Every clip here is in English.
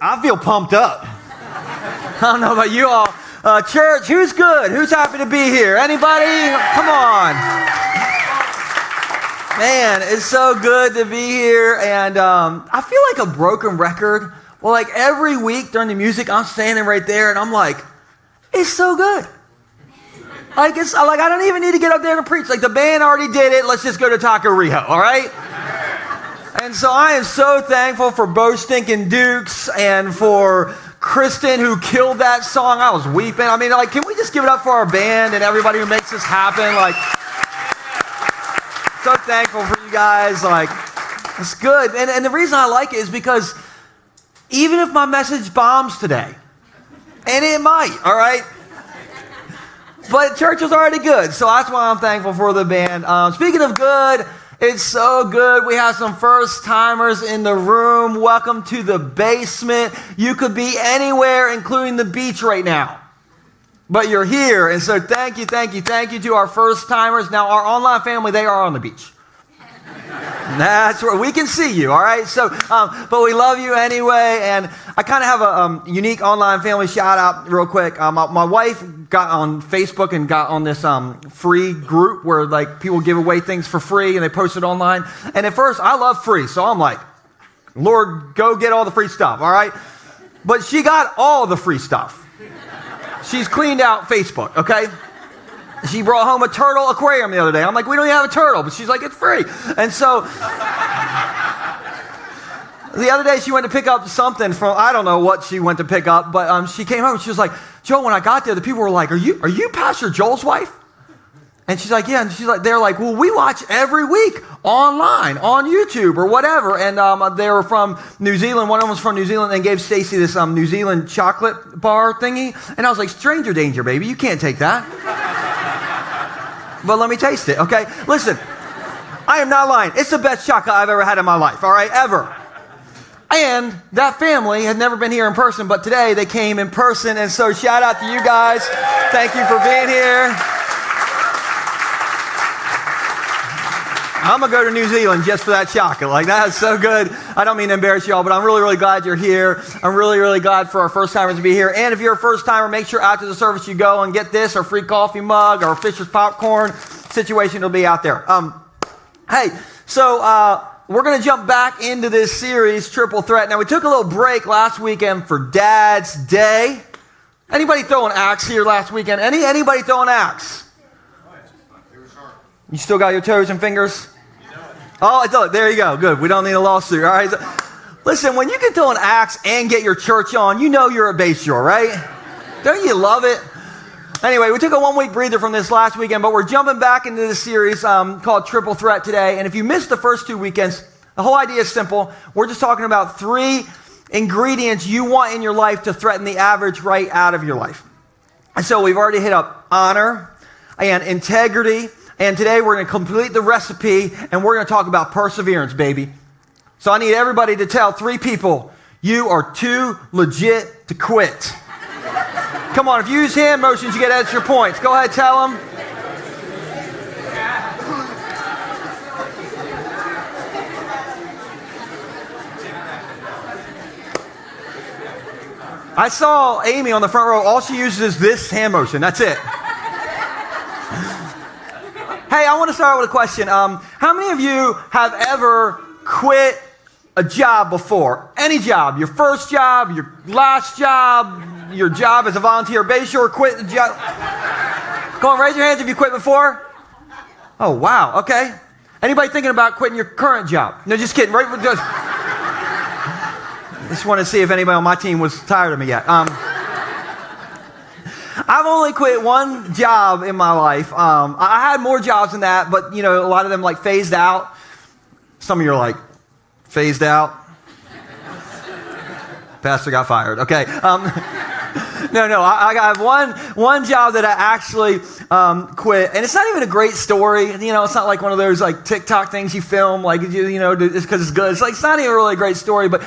I feel pumped up. I don't know about you all. Church, who's good? Who's happy to be here? Anybody? Come on. Man, it's so good to be here. And I feel like a broken record. Well, like every week during the music, I'm standing right there and I'm like, it's so good. Like, I don't even need to get up there to preach. Like, the band already did it. Let's just go to Taco Reho, all right? And so I am so thankful for Bo Stinkin' Dukes and for Kristen who killed that song. I was weeping. I mean, like, can we just give it up for our band and everybody who makes this happen? Like, so thankful for you guys. Like, it's good. And the reason I like it is because even if my message bombs today, and it might, all right? But church is already good, so that's why I'm thankful for the band. Speaking of good, it's so good. We have some first-timers in the room. Welcome to the basement. You could be anywhere, including the beach right now. But you're here, and so thank you to our first-timers. Now, our online family, they are on the beach. That's where we can see you, all right? So, but we love you anyway, and I kind of have a unique online family shout-out real quick. My wife got on Facebook and got on this free group where, like, people give away things for free, and they post it online. And at first, I love free, so I'm like, Lord, go get all the free stuff, all right? But she got all the free stuff. She's cleaned out Facebook, okay? She brought home a turtle aquarium the other day. I'm like, we don't even have a turtle. But she's like, it's free. And so the other day she went to pick up something from, I don't know what she went to pick up, but she came home and she was like, Joel, when I got there, the people were like, are you Pastor Joel's wife? And she's like, yeah. And she's like, they're like, well, we watch every week online on YouTube or whatever. And they were from New Zealand. One of them was from New Zealand and gave Stacy this New Zealand chocolate bar thingy. And I was like, stranger danger, baby. You can't take that. But let me taste it, okay? Listen, I am not lying. It's the best chocolate I've ever had in my life, all right? Ever. And that family had never been here in person, but today they came in person. And so shout out to you guys. Thank you for being here. I'm going to go to New Zealand just for that chocolate. Like, that is so good. I don't mean to embarrass you all, but I'm really, really glad you're here. I'm really, really glad for our first-timers to be here. And if you're a first-timer, make sure after the service you go and get this, or free coffee mug, or Fisher's popcorn situation will be out there. Hey, so we're going to jump back into this series, Triple Threat. Now, we took a little break last weekend for Dad's Day. Anybody throw an axe here last weekend? Anybody throw an axe? You still got your toes and fingers? Oh, there you go. Good. We don't need a lawsuit. All right. So, listen, when you can throw an axe and get your church on, you know you're at Bay Shore, right? Don't you love it? Anyway, we took a 1-week breather from this last weekend, but we're jumping back into this series called Triple Threat today. And if you missed the first 2 weekends, the whole idea is simple. We're just talking about 3 ingredients you want in your life to threaten the average right out of your life. And so we've already hit up honor and integrity. And today we're going to complete the recipe, and we're going to talk about perseverance, baby. So I need everybody to tell 3 people, you are too legit to quit. Come on, if you use hand motions, you get extra points. Go ahead, tell them. I saw Amy on the front row. All she uses is this hand motion. That's it. Hey, I want to start with a question. How many of you have ever quit a job before? Any job, your first job, your last job, your job as a volunteer at Bay Shore, quit the job. Come on, raise your hands if you quit before. Oh, wow, okay. Anybody thinking about quitting your current job? No, just kidding. Just want to see if anybody on my team was tired of me yet. I've only quit 1 job in my life. I had more jobs than that, but, you know, a lot of them, like, phased out. Some of you are like, phased out? Pastor got fired. Okay. No. I have one job that I actually quit, and it's not even a great story. You know, it's not like one of those, like, TikTok things you film, like, you know, it's because it's good. It's not even really a great story, but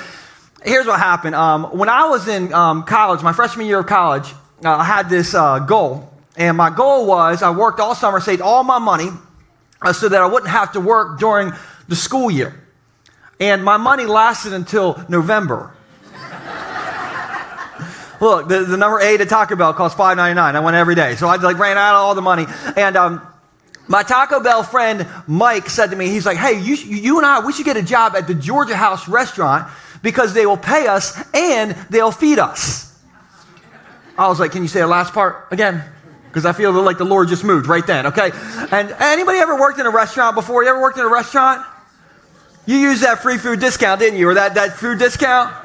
here's what happened. When I was in college, my freshman year of college, I had this goal, and my goal was I worked all summer, saved all my money so that I wouldn't have to work during the school year. And my money lasted until November. Look, the number 8 at Taco Bell costs $5.99. I went every day. So I ran out of all the money. And my Taco Bell friend, Mike, said to me, he's like, hey, you and I, we should get a job at the Georgia House restaurant because they will pay us and they'll feed us. I was like, can you say the last part again? Because I feel like the Lord just moved right then, okay? And anybody ever worked in a restaurant before? You ever worked in a restaurant? You used that free food discount, didn't you? Or that food discount?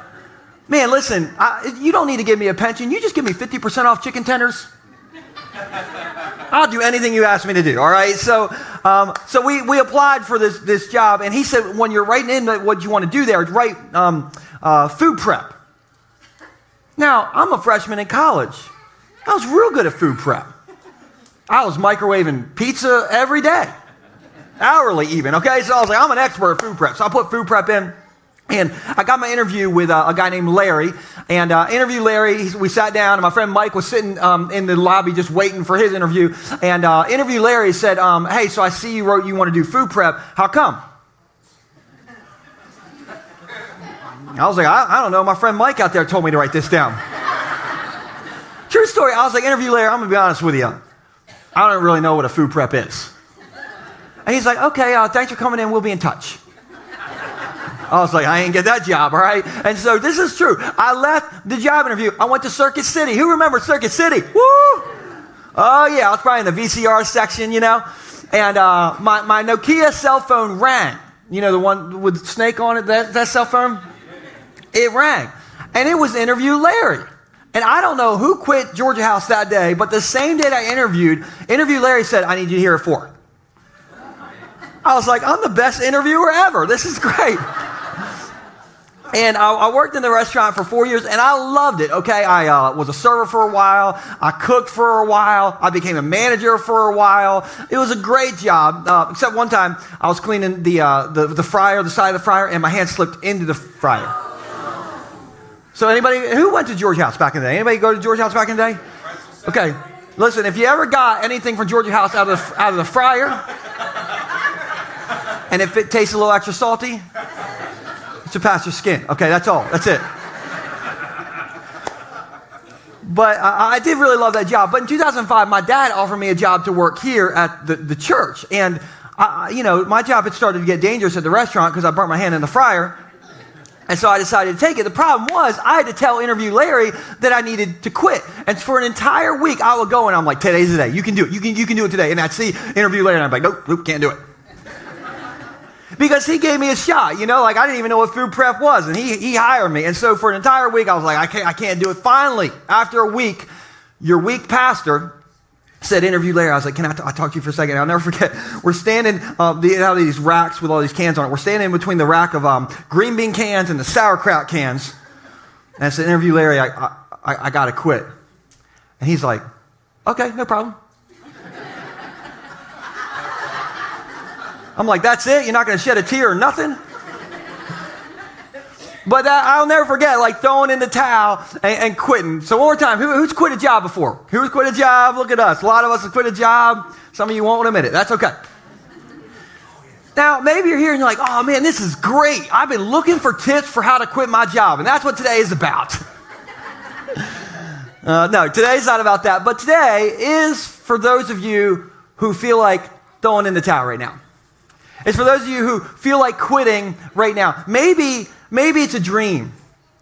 Man, listen, you don't need to give me a pension. You just give me 50% off chicken tenders. I'll do anything you ask me to do, all right? So we applied for this job, and he said, when you're writing in what you want to do there, write food prep. Now, I'm a freshman in college. I was real good at food prep. I was microwaving pizza every day, hourly even, okay? So I was like, I'm an expert at food prep. So I put food prep in, and I got my interview with a guy named Larry. And interview Larry, we sat down, and my friend Mike was sitting in the lobby just waiting for his interview. And interview Larry said, hey, so I see you wrote you want to do food prep. How come? I was like, I don't know. My friend Mike out there told me to write this down. True story. I was like, interview Larry, I'm going to be honest with you. I don't really know what a food prep is. And he's like, okay, thanks for coming in. We'll be in touch. I was like, I ain't get that job, all right? And so this is true. I left the job interview. I went to Circuit City. Who remembers Circuit City? Woo! Oh, yeah. I was probably in the VCR section, you know. And my Nokia cell phone rang. You know, the one with Snake on it, that cell phone? It rang. And it was interview Larry. And I don't know who quit Georgia House that day, but the same day I interview Larry said, I need you here at 4. I was like, I'm the best interviewer ever. This is great. And I worked in the restaurant for 4 years, and I loved it, okay? I was a server for a while. I cooked for a while. I became a manager for a while. It was a great job, except one time I was cleaning the fryer, the side of the fryer, and my hand slipped into the fryer. So anybody, who went to Georgia House back in the day? Anybody go to Georgia House back in the day? Okay, listen, if you ever got anything from Georgia House out of the fryer, and if it tastes a little extra salty, to pass your skin. Okay, that's all. That's it. But I did really love that job. But in 2005, my dad offered me a job to work here at the church. And, my job had started to get dangerous at the restaurant because I burnt my hand in the fryer. And so I decided to take it. The problem was I had to tell interview Larry that I needed to quit. And for an entire week, I would go and I'm like, today's the day. You can do it. You can do it today. And I'd see interview Larry and I'm like, nope, can't do it. Because he gave me a shot, like I didn't even know what food prep was, and he hired me. And so for an entire week, I was like, I can't do it. Finally, after a week, your weak pastor said, interview Larry. I was like, can I talk to you for a second? I'll never forget. We're standing, out of these racks with all these cans on it. We're standing in between the rack of green bean cans and the sauerkraut cans. And I said, interview Larry, I got to quit. And he's like, okay, no problem. I'm like, that's it? You're not going to shed a tear or nothing? But I'll never forget, throwing in the towel and quitting. So one more time, who's quit a job before? Who's quit a job? Look at us. A lot of us have quit a job. Some of you won't admit it. That's okay. Now, maybe you're here and you're like, oh man, this is great. I've been looking for tips for how to quit my job. And that's what today is about. No, today's not about that. But today is for those of you who feel like throwing in the towel right now. It's for those of you who feel like quitting right now. Maybe it's a dream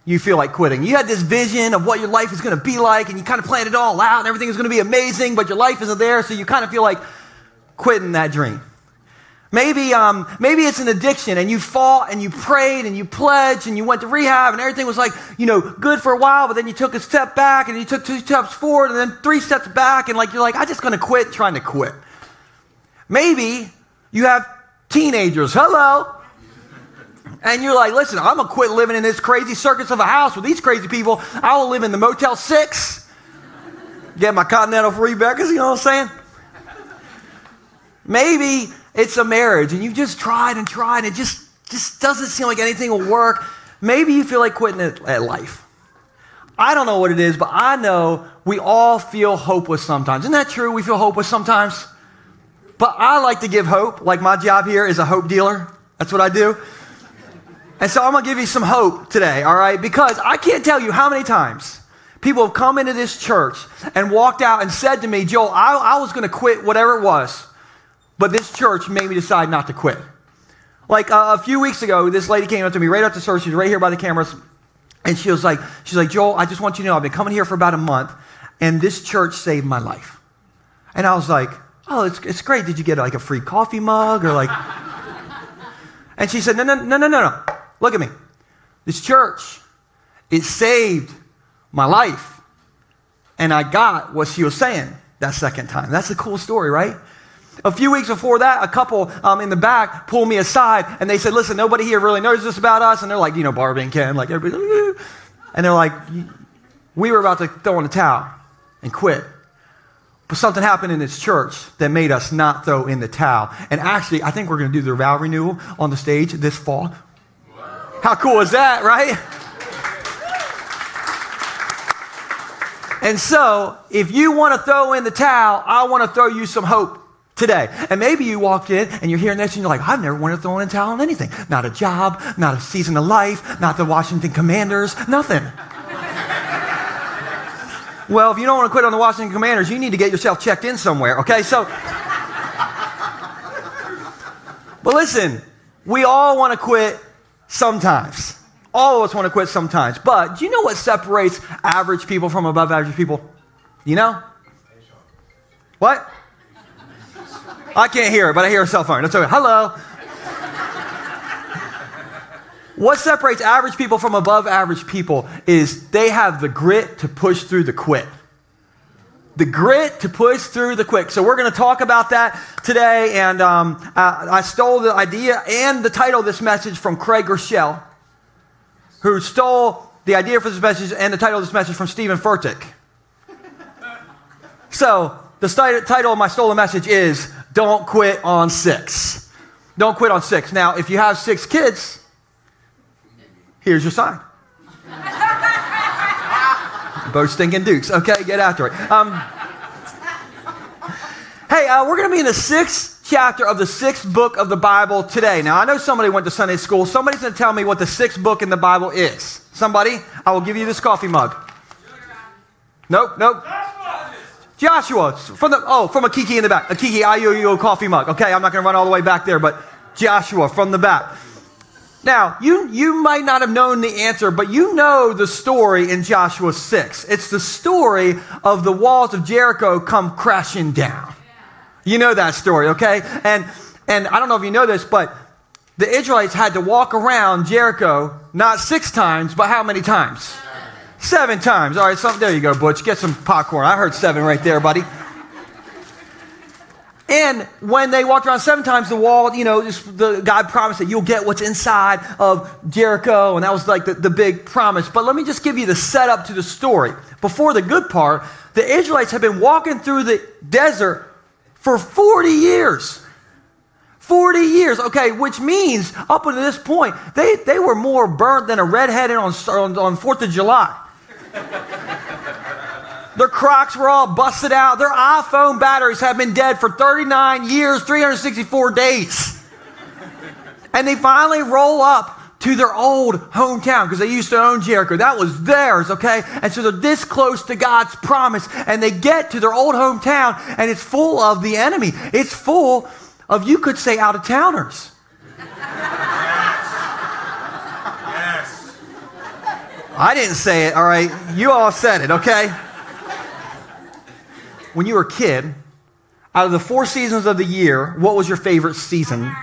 you feel like quitting. You had this vision of what your life is going to be like, and you kind of planned it all out, and everything is going to be amazing, but your life isn't there, so you kind of feel like quitting that dream. Maybe it's an addiction, and you fought, and you prayed, and you pledged, and you went to rehab, and everything was good for a while, but then you took a step back, and you took 2 steps forward, and then 3 steps back, and you're like, I'm just going to quit trying to quit. Maybe you have teenagers, hello. And you're like, listen, I'm going to quit living in this crazy circus of a house with these crazy people. I will live in the Motel 6. Get my Continental free breakfast, you know what I'm saying? Maybe it's a marriage and you've just tried and tried. And it just doesn't seem like anything will work. Maybe you feel like quitting at life. I don't know what it is, but I know we all feel hopeless sometimes. Isn't that true? We feel hopeless sometimes. But I like to give hope. Like my job here is a hope dealer. That's what I do. And so I'm going to give you some hope today, all right? Because I can't tell you how many times People have come into this church and walked out and said to me, Joel, I was going to quit whatever it was, but this church made me decide not to quit. Like a few weeks ago, this lady came up to me right after service. She was right here by the cameras. And she's like, Joel, I just want you to know, I've been coming here for about a month, and this church saved my life. And I was like, oh, it's great. Did you get like a free coffee mug or like? And she said, no. Look at me. This church, it saved my life. And I got what she was saying that second time. That's a cool story, right? A few weeks before that, a couple in the back pulled me aside and they said, listen, nobody here really knows this about us. And they're like, Barbie and Ken, like everybody. And they're like, we were about to throw in the towel and quit. But something happened in this church that made us not throw in the towel. And actually, I think we're going to do the vow renewal on the stage this fall. How cool is that, right? And so, if you want to throw in the towel, I want to throw you some hope today. And maybe you walked in and you're hearing this and you're like, I've never wanted to throw in a towel on anything. Not a job, not a season of life, not the Washington Commanders, nothing. Well, if you don't want to quit on the Washington Commanders, you need to get yourself checked in somewhere, okay? So, but listen, we all want to quit sometimes. All of us want to quit sometimes. But do you know what separates average people from above average people? You know? What? I can't hear it, but I hear a cell phone. That's okay. Hello. What separates average people from above average people is they have the grit to push through the quit. The grit to push through the quit. So we're going to talk about that today. And I stole the idea and the title of this message from Craig Rochelle, who stole the idea for this message and the title of this message from Stephen Furtick. So the title of my stolen message is Don't Quit on 6. Don't quit on 6. Now, if you have 6 kids, here's your sign. Both stinking dukes. Okay, get after it. We're going to be in the 6th chapter of the 6th book of the Bible today. Now, I know somebody went to Sunday school. Somebody's going to tell me what the 6th book in the Bible is. Somebody? I will give you this coffee mug. Nope. Joshua. From a Kiki in the back. A Kiki IOU coffee mug. Okay, I'm not going to run all the way back there, but Joshua from the back. Now, you might not have known the answer, but you know the story in Joshua 6. It's the story of the walls of Jericho come crashing down. You know that story, okay? And I don't know if you know this, but the Israelites had to walk around Jericho not 6 times, but how many times? 7 times. All right, there you go, Butch. Get some popcorn. I heard 7 right there, buddy. And when they walked around 7 times, the wall, God promised that you'll get what's inside of Jericho, and that was like the big promise. But let me just give you the setup to the story. Before the good part, the Israelites have been walking through the desert for 40 years. 40 years, okay, which means up until this point, they were more burnt than a redheaded on 4th of July. Their Crocs were all busted out. Their iPhone batteries have been dead for 39 years, 364 days. And they finally roll up to their old hometown because they used to own Jericho. That was theirs, okay? And so they're this close to God's promise. And they get to their old hometown and it's full of the enemy. It's full of, you could say, out-of-towners. Yes. I didn't say it, all right? You all said it, okay? When you were a kid, out of the 4 seasons of the year, what was your favorite season?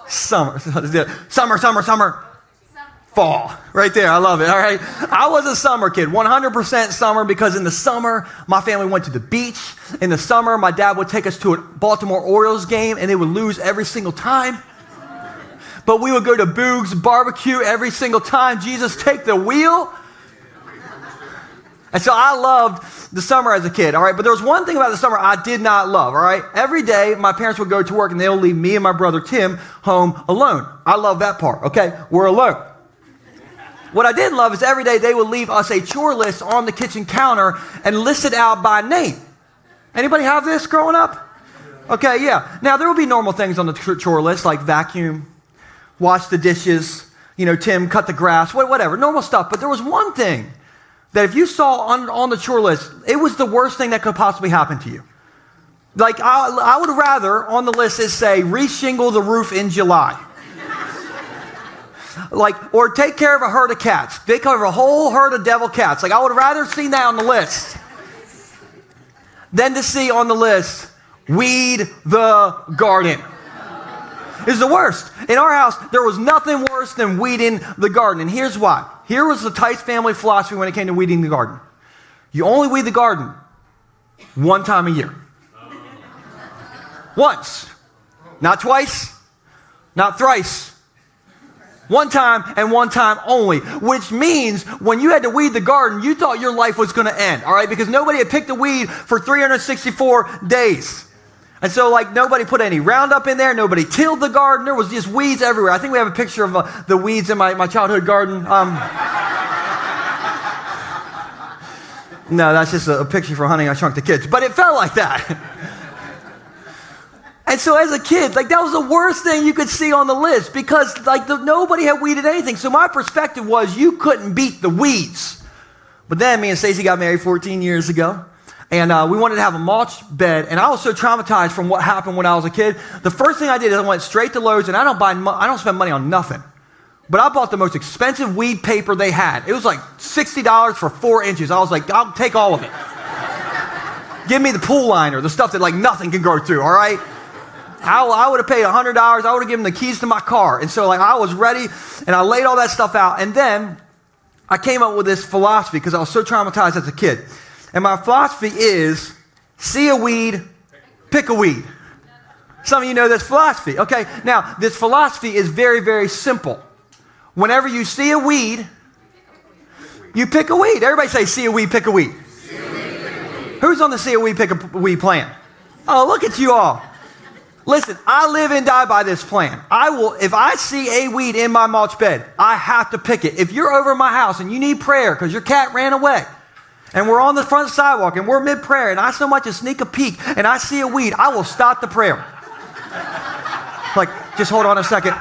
Summer. Fall. Right there. I love it. All right. I was a summer kid. 100% summer, because in the summer, my family went to the beach. In the summer, my dad would take us to a Baltimore Orioles game, and they would lose every single time. But we would go to Boog's Barbecue every single time. Jesus, take the wheel. And so I loved the summer as a kid, all right? But there was one thing about the summer I did not love, all right? Every day, my parents would go to work, and they'll leave me and my brother Tim home alone. I love that part, okay? We're alone. What I didn't love is every day they would leave us a chore list on the kitchen counter and list it out by name. Anybody have this growing up? Okay, yeah. Now, there will be normal things on the chore list, like vacuum, wash the dishes, Tim, cut the grass, whatever, normal stuff. But there was one thing that if you saw on the chore list, it was the worst thing that could possibly happen to you. Like, I would rather on the list it say, reshingle the roof in July. Like, or take care of a herd of cats. They cover a whole herd of devil cats. Like, I would have rather seen that on the list than to see on the list, weed the garden. It's the worst. In our house, there was nothing worse than weeding the garden. And here's why. Here was the Tice family philosophy when it came to weeding the garden. You only weed the garden one time a year. Once. Not twice. Not thrice. One time and one time only, which means when you had to weed the garden, you thought your life was going to end, all right? Because nobody had picked a weed for 364 days. And so, like, nobody put any Roundup in there. Nobody tilled the garden. There was just weeds everywhere. I think we have a picture of the weeds in my childhood garden. No, that's just a picture for Honey, I Shrunk the Kids. But it felt like that. And so as a kid, like, that was the worst thing you could see on the list because, like, nobody had weeded anything. So my perspective was you couldn't beat the weeds. But then me and Stacey got married 14 years ago. And we wanted to have a mulch bed. And I was so traumatized from what happened when I was a kid. The first thing I did is I went straight to Lowe's, and I don't spend money on nothing. But I bought the most expensive weed paper they had. It was like $60 for 4 inches. I was like, I'll take all of it. Give me the pool liner, the stuff that, like, nothing can go through, all right? I would have paid $100. I would have given the keys to my car. And so, like, I was ready, and I laid all that stuff out. And then I came up with this philosophy because I was so traumatized as a kid. And my philosophy is, see a weed, pick a weed. Some of you know this philosophy. Okay, now, this philosophy is very, very simple. Whenever you see a weed, you pick a weed. Everybody say, see a weed, pick a weed. Who's on the see a weed, pick a weed plan? Oh, look at you all. Listen, I live and die by this plan. If I see a weed in my mulch bed, I have to pick it. If you're over my house and you need prayer because your cat ran away, and we're on the front sidewalk and we're mid-prayer and I so much as sneak a peek and I see a weed, I will stop the prayer. Like, just hold on a second.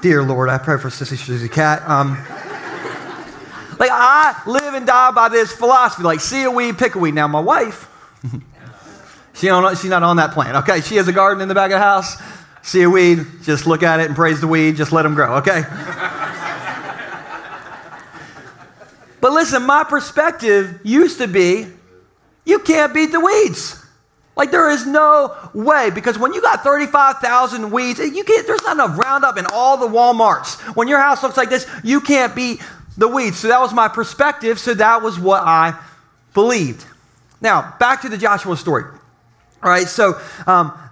Dear Lord, I pray for Sissy Susie Cat. Like, I live and die by this philosophy. Like, see a weed, pick a weed. Now, my wife, she's not on that plan, okay? She has a garden in the back of the house. See a weed, just look at it and praise the weed. Just let them grow, okay? But listen, my perspective used to be, you can't beat the weeds. Like, there is no way, because when you got 35,000 weeds, there's not enough Roundup in all the Walmarts. When your house looks like this, you can't beat the weeds. So that was my perspective, so that was what I believed. Now, back to the Joshua story. All right, so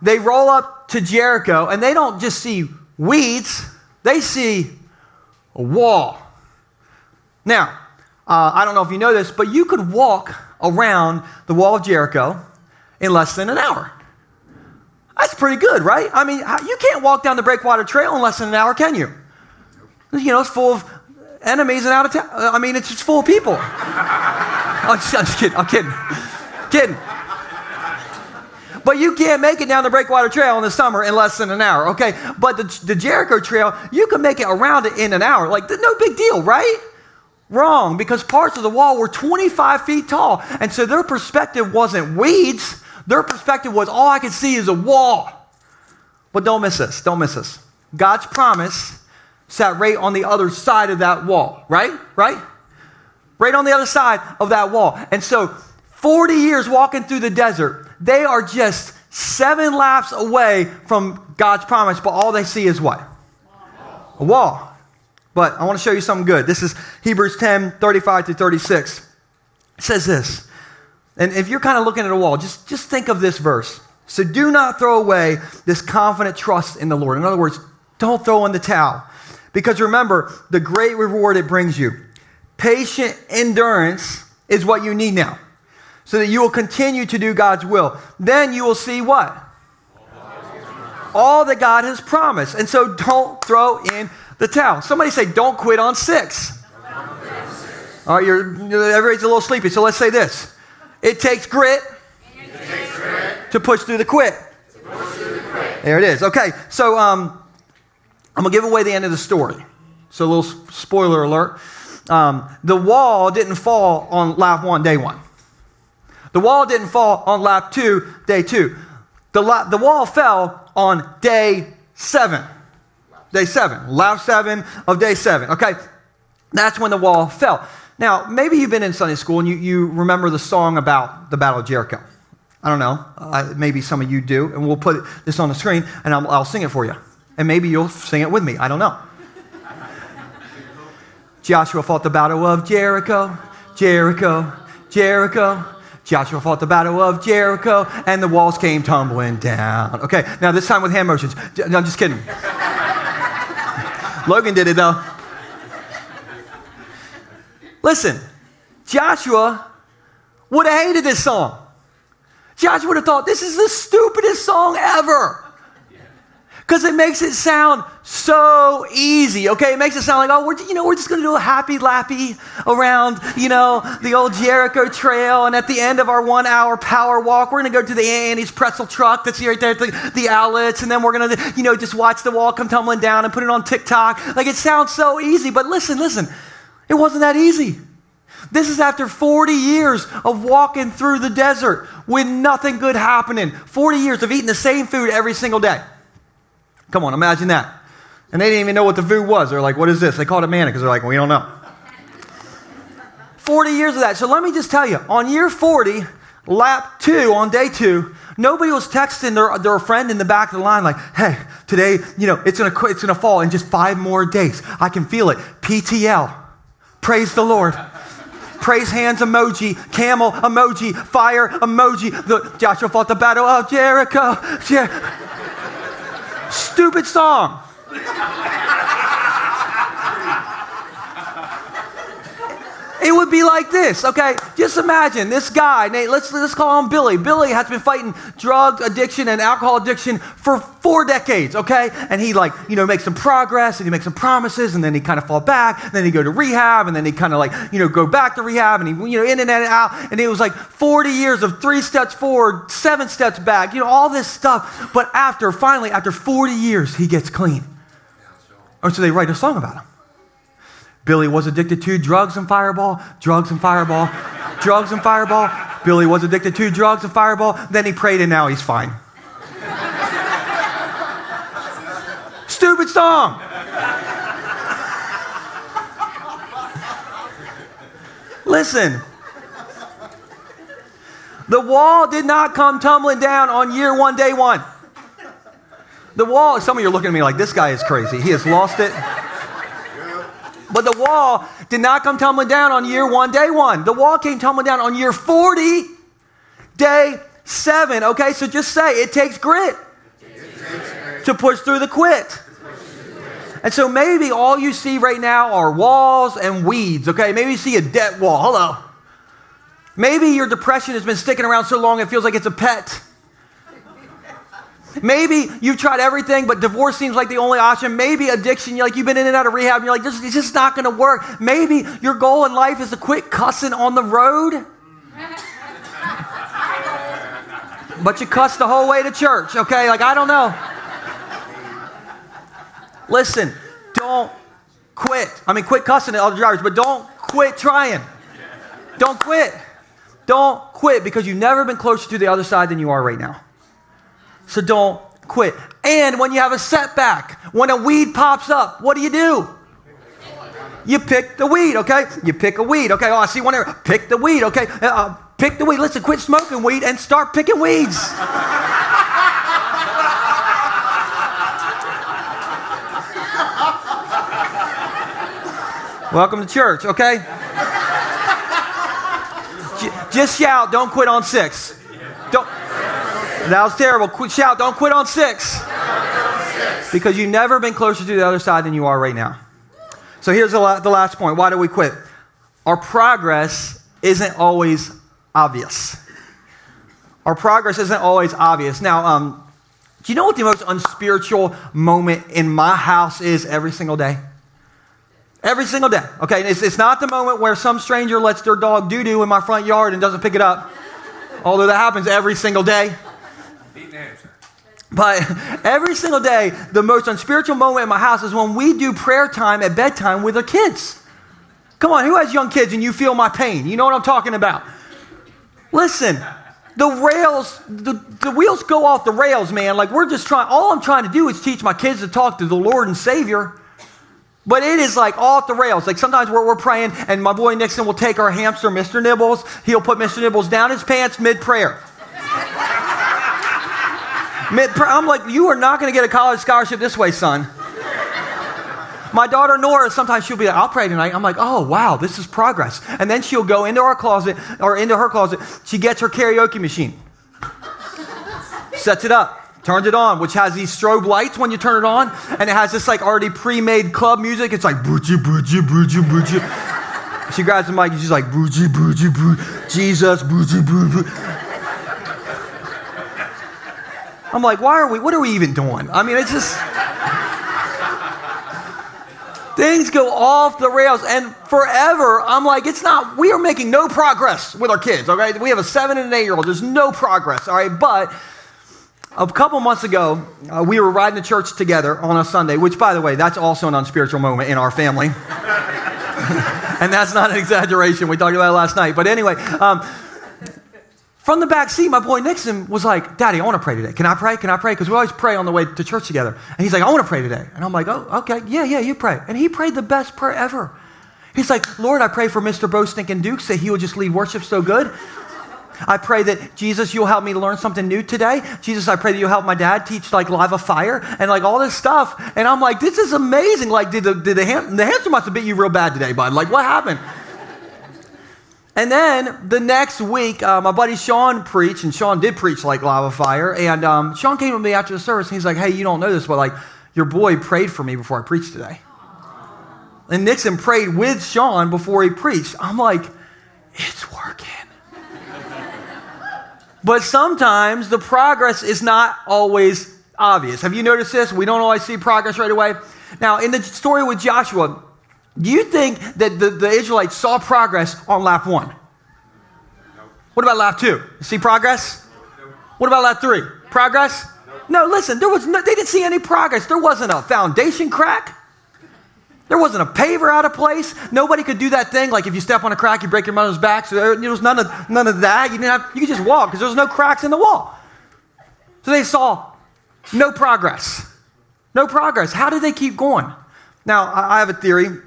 they roll up to Jericho, and they don't just see weeds, they see a wall. Now, I don't know if you know this, but you could walk around the wall of Jericho in less than an hour. That's pretty good, right? I mean, you can't walk down the Breakwater Trail in less than an hour, can you? You know, it's full of enemies and out of town. I mean, it's just full of people. I'm just kidding. I'm kidding. But you can't make it down the Breakwater Trail in the summer in less than an hour, okay? But the Jericho Trail, you can make it around it in an hour. Like, no big deal, right? Wrong, because parts of the wall were 25 feet tall. And so their perspective wasn't weeds. Their perspective was, all I can see is a wall. But don't miss this. Don't miss this. God's promise sat right on the other side of that wall, right? Right? Right on the other side of that wall. And so 40 years walking through the desert, they are just 7 laps away from God's promise, but all they see is what? A wall. But I want to show you something good. This is Hebrews 10, 35 to 36. It says this. And if you're kind of looking at a wall, just think of this verse. So do not throw away this confident trust in the Lord. In other words, don't throw in the towel. Because remember, the great reward it brings you. Patient endurance is what you need now. So that you will continue to do God's will. Then you will see what? All that God has promised. And so don't throw in the towel. Somebody say, don't quit on 6. All right, everybody's a little sleepy, so let's say this. It takes grit, to push through the quit. There it is. Okay, so I'm going to give away the end of the story. So a little spoiler alert. The wall didn't fall on lap 1, day 1. The wall didn't fall on lap 2, day 2. The wall fell on day 7. Day 7. Lap 7 of day 7. Okay? That's when the wall fell. Now, maybe you've been in Sunday school and you remember the song about the Battle of Jericho. I don't know. Maybe some of you do. And we'll put this on the screen and I'll sing it for you. And maybe you'll sing it with me. I don't know. Joshua fought the battle of Jericho, Jericho, Jericho. Joshua fought the battle of Jericho, and the walls came tumbling down. Okay, now this time with hand motions. No, I'm just kidding. Logan did it, though. Listen, Joshua would have hated this song. Joshua would have thought, this is the stupidest song ever. Because it makes it sound so easy, okay? It makes it sound like, oh, we're just going to do a happy lappy around, the old Jericho Trail. And at the end of our 1 hour power walk, we're going to go to the Annie's pretzel truck that's right there at the outlets. And then we're going to, just watch the wall come tumbling down and put it on TikTok. Like, it sounds so easy. But listen, it wasn't that easy. This is after 40 years of walking through the desert with nothing good happening. 40 years of eating the same food every single day. Come on, imagine that. And they didn't even know what the food was. They're like, what is this? They called it manna because they're like, we don't know. 40 years of that. So let me just tell you, on year 40, lap 2, on day 2, nobody was texting their friend in the back of the line like, hey, today, it's gonna fall in just 5 more days. I can feel it. PTL. Praise the Lord. Praise hands emoji, camel emoji, fire emoji. Joshua fought the battle of Jericho. Stupid song. It would be like this, okay? Just imagine this guy, let's call him Billy. Billy has been fighting drug addiction and alcohol addiction for 4 decades, okay? And he makes some progress and he makes some promises and then he kind of fall back. And then he go to rehab and then he kind of go back to rehab and he, in and out. And it was like 40 years of 3 steps forward, 7 steps back, all this stuff. But after 40 years, he gets clean. Or so they write a song about him. Billy was addicted to drugs and fireball, drugs and fireball, drugs and fireball. Billy was addicted to drugs and fireball. Then he prayed and now he's fine. Stupid song. Listen. The wall did not come tumbling down on year 1, day 1. The wall, some of you are looking at me like, this guy is crazy. He has lost it. But the wall did not come tumbling down on year 1, day 1. The wall came tumbling down on year 40, day 7. Okay, so just say, it takes grit to push through the quit. And so maybe all you see right now are walls and weeds, okay? Maybe you see a dead wall. Hello. Maybe your depression has been sticking around so long it feels like it's a pet. Maybe you've tried everything, but divorce seems like the only option. Maybe addiction, you've been in and out of rehab, and you're like, it's just not going to work. Maybe your goal in life is to quit cussing on the road. But you cuss the whole way to church, okay? I don't know. Listen, don't quit. Quit cussing at other drivers, but don't quit trying. Don't quit. Don't quit because you've never been closer to the other side than you are right now. So don't quit. And when you have a setback, when a weed pops up, what do? You pick the weed, okay? You pick a weed, okay? Oh, I see one there. Pick the weed, okay? Pick the weed. Listen, quit smoking weed and start picking weeds. Welcome to church, okay? Just shout, don't quit on 6. Don't. That was terrible. Shout, don't quit on 6. Because you've never been closer to the other side than you are right now. So here's the last point. Why do we quit? Our progress isn't always obvious. Our progress isn't always obvious. Now, do you know what the most unspiritual moment in my house is every single day? Every single day. Okay, it's not the moment where some stranger lets their dog doo-doo in my front yard and doesn't pick it up. Although that happens every single day. But every single day, the most unspiritual moment in my house is when we do prayer time at bedtime with our kids. Come on, who has young kids and you feel my pain? You know what I'm talking about. Listen, the rails, the wheels go off the rails, man. Like all I'm trying to do is teach my kids to talk to the Lord and Savior. But it is like off the rails. Like sometimes we're praying and my boy Nixon will take our hamster, Mr. Nibbles. He'll put Mr. Nibbles down his pants mid-prayer. I'm like, you are not going to get a college scholarship this way, son. My daughter Nora, sometimes she'll be like, I'll pray tonight. I'm like, oh, wow, this is progress. And then she'll go into our closet, or into her closet. She gets her karaoke machine, sets it up, turns it on, which has these strobe lights when you turn it on. And it has this like already pre-made club music. It's like, boochie, boochie, boochie, boochie. She grabs the mic and she's like, boochie, boochie, boochie, Jesus, boochie, boochie. I'm like, what are we even doing? I mean, it's just... Things go off the rails, and forever, I'm like, we are making no progress with our kids, okay? We have a 7 and an 8-year-old. There's no progress, all right? But a couple months ago, we were riding to church together on a Sunday, which, by the way, that's also an unspiritual moment in our family. And that's not an exaggeration. We talked about it last night. But anyway, from the back seat, my boy Nixon was like, Daddy, I want to pray today. Can I pray? Can I pray? Because we always pray on the way to church together. And he's like, I want to pray today. And I'm like, oh, okay. Yeah, you pray. And he prayed the best prayer ever. He's like, Lord, I pray for Mr. Bo Stinkin' Dukes that he will just lead worship so good. I pray that, Jesus, you'll help me learn something new today. Jesus, I pray that you'll help my dad teach like lava fire and like all this stuff. And I'm like, this is amazing. Like, did the hamster must have bit you real bad today, bud. Like, what happened? And then the next week, my buddy Sean preached, and Sean did preach like lava fire. And Sean came to me after the service, and he's like, hey, you don't know this, but like your boy prayed for me before I preached today. And Nixon prayed with Sean before he preached. I'm like, it's working. But sometimes the progress is not always obvious. Have you noticed this? We don't always see progress right away. Now, in the story with Joshua, do you think that the Israelites saw progress on lap 1? Nope. What about lap 2? You see progress? Nope. What about lap 3? Progress? Nope. No, listen, they didn't see any progress. There wasn't a foundation crack. There wasn't a paver out of place. Nobody could do that thing like if you step on a crack, you break your mother's back. So there was none of that. You could just walk because there was no cracks in the wall. So they saw no progress. No progress. How did they keep going? Now, I have a theory.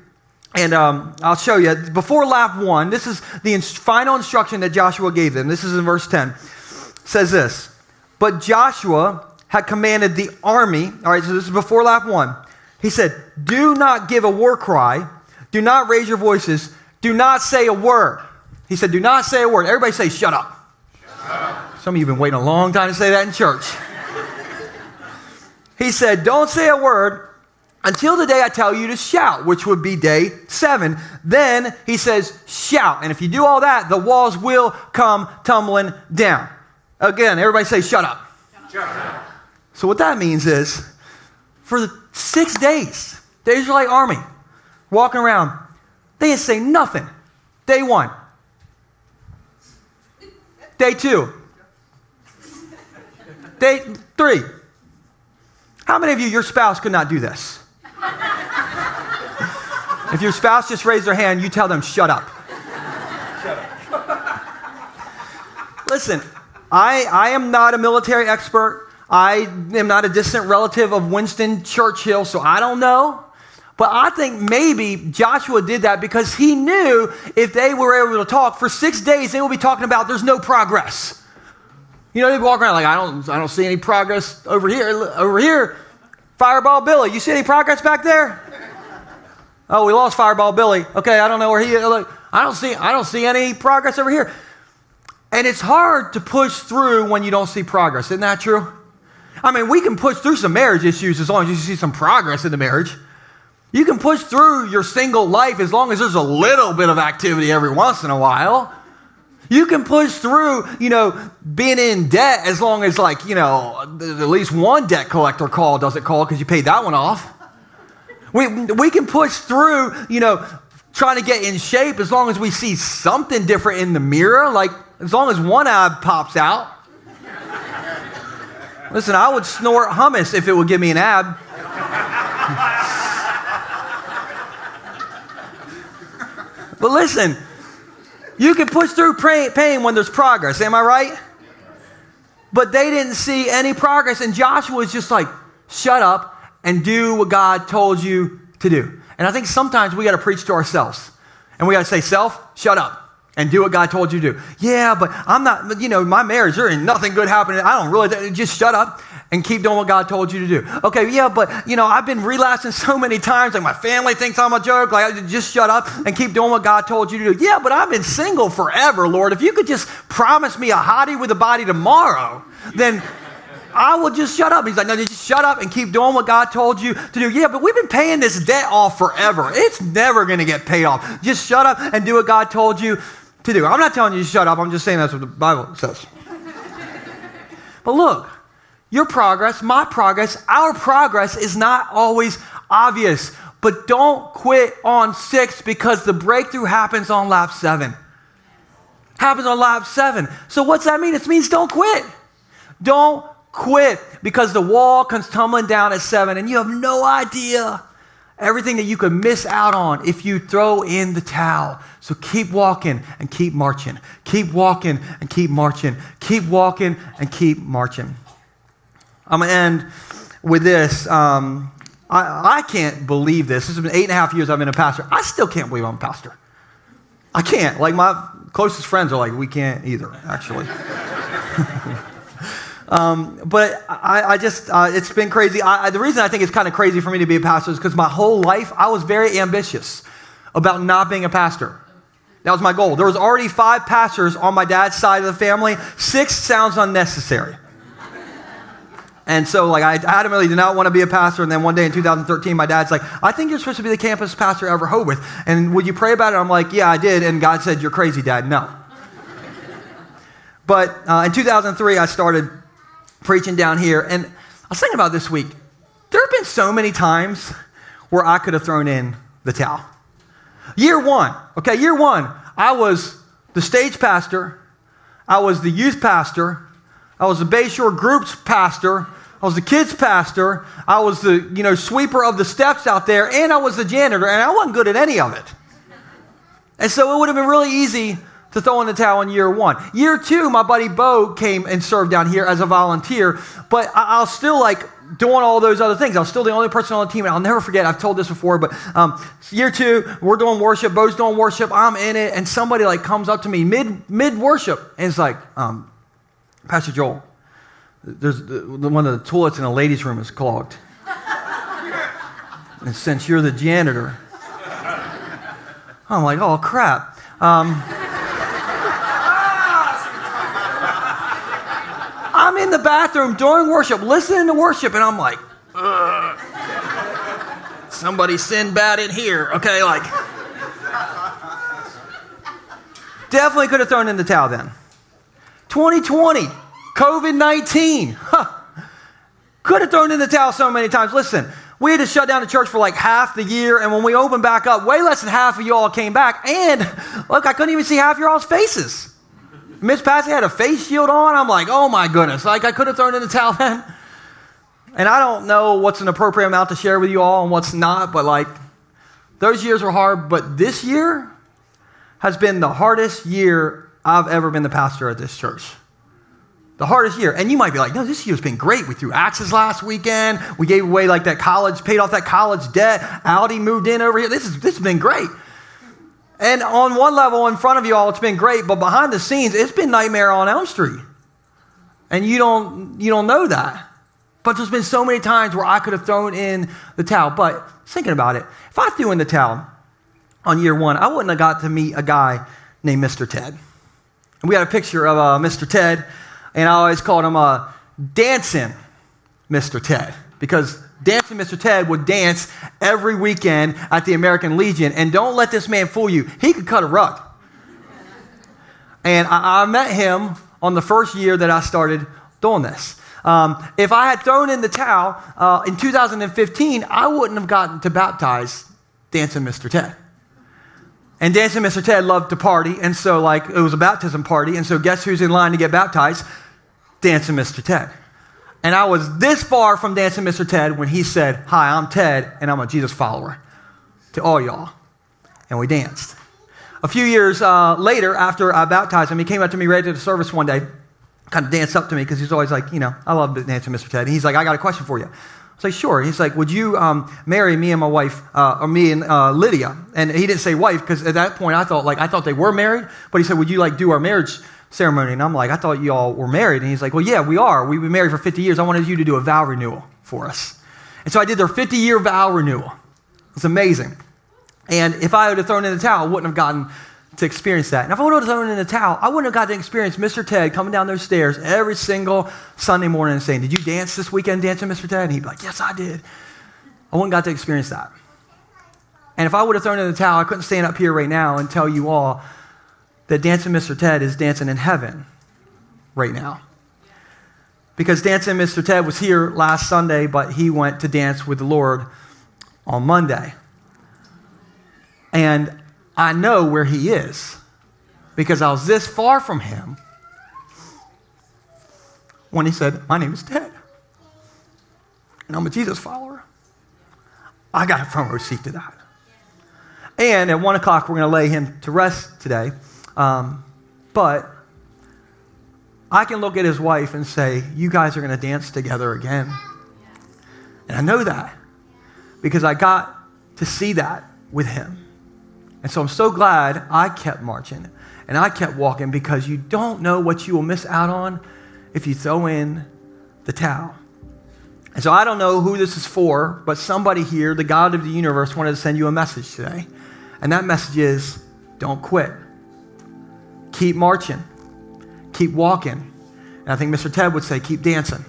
And I'll show you. Before lap 1, this is the final instruction that Joshua gave them. This is in verse 10. It says this. But Joshua had commanded the army. All right, so this is before lap 1. He said, do not give a war cry. Do not raise your voices. Do not say a word. He said, do not say a word. Everybody say, shut up. Shut up. Some of you have been waiting a long time to say that in church. He said, don't say a word until the day I tell you to shout, which would be day 7. Then he says, shout. And if you do all that, the walls will come tumbling down. Again, everybody say, shut up. Shut up. So what that means is, for the 6 days, the Israelite army walking around, they didn't say nothing. Day 1. Day 2. Day 3. How many of you, your spouse could not do this? If your spouse just raised their hand, you tell them, shut up. Shut up. Listen, I am not a military expert. I am not a distant relative of Winston Churchill, so I don't know. But I think maybe Joshua did that because he knew if they were able to talk for 6 days, they would be talking about there's no progress. You know, they'd walk around like, I don't see any progress over here. Over here, Fireball Billy. You see any progress back there? Oh, we lost Fireball Billy. Okay, I don't know where he is. Look, I don't see any progress over here. And it's hard to push through when you don't see progress. Isn't that true? I mean, we can push through some marriage issues as long as you see some progress in the marriage. You can push through your single life as long as there's a little bit of activity every once in a while. You can push through, being in debt as long as at least one debt collector doesn't call because you paid that one off. We can push through, trying to get in shape as long as we see something different in the mirror, like as long as one eye pops out. Listen, I would snort hummus if it would give me an ab. But listen, you can push through pain when there's progress. Am I right? But they didn't see any progress. And Joshua was just like, shut up and do what God told you to do. And I think sometimes we got to preach to ourselves. And we got to say, self, shut up and do what God told you to do. Yeah, but I'm not, my marriage, there ain't nothing good happening. I don't really, just shut up and keep doing what God told you to do. Okay, yeah, but, I've been relapsing so many times. Like, my family thinks I'm a joke. Like, just shut up and keep doing what God told you to do. Yeah, but I've been single forever, Lord. If you could just promise me a hottie with a body tomorrow, then I will just shut up. He's like, no, just shut up and keep doing what God told you to do. Yeah, but we've been paying this debt off forever. It's never going to get paid off. Just shut up and do what God told you to do. I'm not telling you to shut up. I'm just saying that's what the Bible says. But look, your progress, my progress, our progress is not always obvious. But don't quit on 6 because the breakthrough happens on lap 7. Happens on lap 7. So what's that mean? It means don't quit. Don't quit because the wall comes tumbling down at 7 and you have no idea everything that you could miss out on if you throw in the towel. So keep walking and keep marching. Keep walking and keep marching. Keep walking and keep marching. I'm going to end with this. I can't believe this. This has been 8.5 years I've been a pastor. I still can't believe I'm a pastor. I can't. Like, my closest friends are like, we can't either, actually. But I just, it's been crazy. The reason I think it's kind of crazy for me to be a pastor is because my whole life, I was very ambitious about not being a pastor. That was my goal. There was already 5 pastors on my dad's side of the family. 6 sounds unnecessary. And so, I adamantly did not want to be a pastor. And then one day in 2013, my dad's like, I think you're supposed to be the campus pastor at Rehoboth. And would you pray about it? I'm like, yeah, I did. And God said, you're crazy, Dad. No. But in 2003, I started preaching down here. And I was thinking about this week. There have been so many times where I could have thrown in the towel. Year one, I was the stage pastor. I was the youth pastor. I was the Bay Shore group's pastor. I was the kids pastor. I was the, sweeper of the steps out there. And I was the janitor. And I wasn't good at any of it. And so it would have been really easy to throw in the towel in year 1. Year 2, my buddy Bo came and served down here as a volunteer. But I was still doing all those other things. I was still the only person on the team. And I'll never forget, I've told this before, but year 2, we're doing worship. Bo's doing worship. I'm in it. And somebody comes up to me mid-worship and is like, Pastor Joel, there's one of the toilets in a ladies' room is clogged. And since you're the janitor, I'm like, oh, crap. I'm in the bathroom during worship, listening to worship, and I'm like, ugh. Somebody sin bad in here. Okay, definitely could have thrown in the towel then. 2020, COVID-19. Could have thrown in the towel so many times. Listen, we had to shut down the church for half the year, and when we opened back up, way less than half of you all came back. And look, I couldn't even see half your all's faces. Miss Patsy had a face shield on. I'm like, oh my goodness. I could have thrown in the towel then. And I don't know what's an appropriate amount to share with you all and what's not, but those years were hard. But this year has been the hardest year I've ever been the pastor at this church. The hardest year. And you might be like, no, this year's been great. We threw axes last weekend. We gave away that college, paid off that college debt. Audi moved in over here. This has been great. And on one level, in front of you all, it's been great. But behind the scenes, it's been Nightmare on Elm Street. And you don't know that. But there's been so many times where I could have thrown in the towel. But thinking about it, if I threw in the towel on year 1, I wouldn't have got to meet a guy named Mr. Ted. And we had a picture of Mr. Ted. And I always called him Dancing Mr. Ted. Because Dancing Mr. Ted would dance every weekend at the American Legion. And don't let this man fool you. He could cut a rug. And I met him on the first year that I started doing this. If I had thrown in the towel in 2015, I wouldn't have gotten to baptize Dancing Mr. Ted. And Dancing Mr. Ted loved to party. And so it was a baptism party. And so guess who's in line to get baptized? Dancing Mr. Ted. And I was this far from dancing Mr. Ted when he said, "Hi, I'm Ted, and I'm a Jesus follower," to all y'all. And we danced. A few years later, after I baptized him, he came up to me right after the service one day, kind of danced up to me because he's always like, I love dancing Mr. Ted. And he's like, "I got a question for you." I was like, "Sure." He's like, "Would you marry me and my wife, or me and Lydia?" And he didn't say wife because at that point I thought they were married. But he said, "Would you like do our marriage ceremony?" And I'm like, "I thought you all were married." And he's like, "Well, yeah, we are. We've been married for 50 years. I wanted you to do a vow renewal for us." And so I did their 50-year vow renewal. It's amazing. And if I would have thrown in the towel, I wouldn't have gotten to experience that. And if I would have thrown in the towel, I wouldn't have got to experience Mr. Ted coming down those stairs every single Sunday morning and saying, "Did you dance this weekend, dancing Mr. Ted?" And he'd be like, "Yes, I did." I wouldn't have got to experience that. And if I would have thrown in the towel, I couldn't stand up here right now and tell you all that dancing Mr. Ted is dancing in heaven right now. Because dancing Mr. Ted was here last Sunday, but he went to dance with the Lord on Monday. And I know where he is because I was this far from him when he said, "My name is Ted, and I'm a Jesus follower." I got a front row seat to that. And at 1 o'clock, we're going to lay him to rest today. But I can look at his wife and say, "You guys are going to dance together again." And I know that because I got to see that with him. And so I'm so glad I kept marching and I kept walking because you don't know what you will miss out on if you throw in the towel. And so I don't know who this is for, but somebody here, the God of the universe, wanted to send you a message today. And that message is, don't quit. Keep marching. Keep walking. And I think Mr. Ted would say, keep dancing.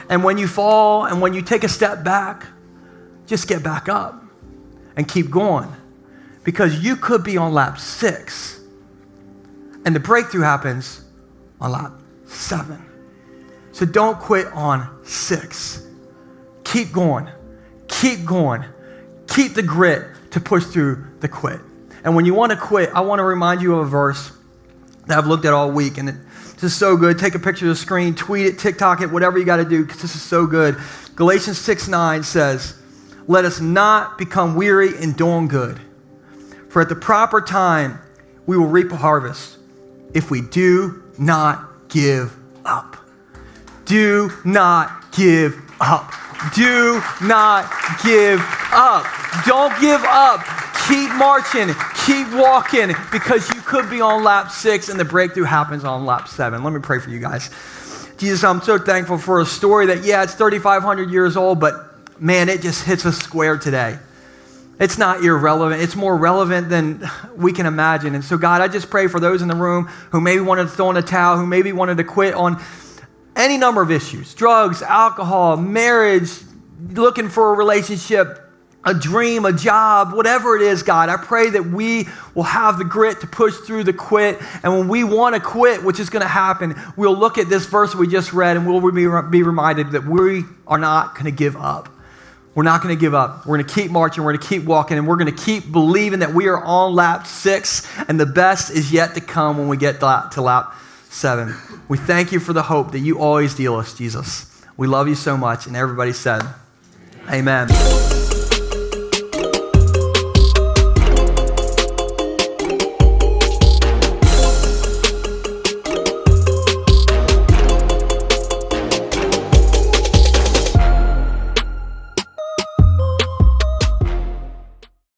And when you fall and when you take a step back, just get back up and keep going. Because you could be on lap 6 and the breakthrough happens on lap 7. So don't quit on 6. Keep going. Keep going. Keep the grit to push through the quit. And when you want to quit, I want to remind you of a verse that I've looked at all week, and it's just so good. Take a picture of the screen, tweet it, TikTok it, whatever you got to do, because this is so good. Galatians 6:9 says, "Let us not become weary in doing good, for at the proper time we will reap a harvest if we do not give up." Do not give up. Do not give up. Don't give up. Keep marching. Keep walking, because you could be on lap 6 and the breakthrough happens on lap 7. Let me pray for you guys. Jesus, I'm so thankful for a story that, it's 3,500 years old, but man, it just hits us square today. It's not irrelevant. It's more relevant than we can imagine. And so, God, I just pray for those in the room who maybe wanted to throw in a towel, who maybe wanted to quit on any number of issues: drugs, alcohol, marriage, looking for a relationship, a dream, a job, whatever it is, God. I pray that we will have the grit to push through the quit. And when we want to quit, which is going to happen, we'll look at this verse we just read and we'll be reminded that we are not going to give up. We're not going to give up. We're going to keep marching. We're going to keep walking. And we're going to keep believing that we are on lap 6 and the best is yet to come when we get to lap 7. We thank you for the hope that you always deal us, Jesus. We love you so much. And everybody said, amen.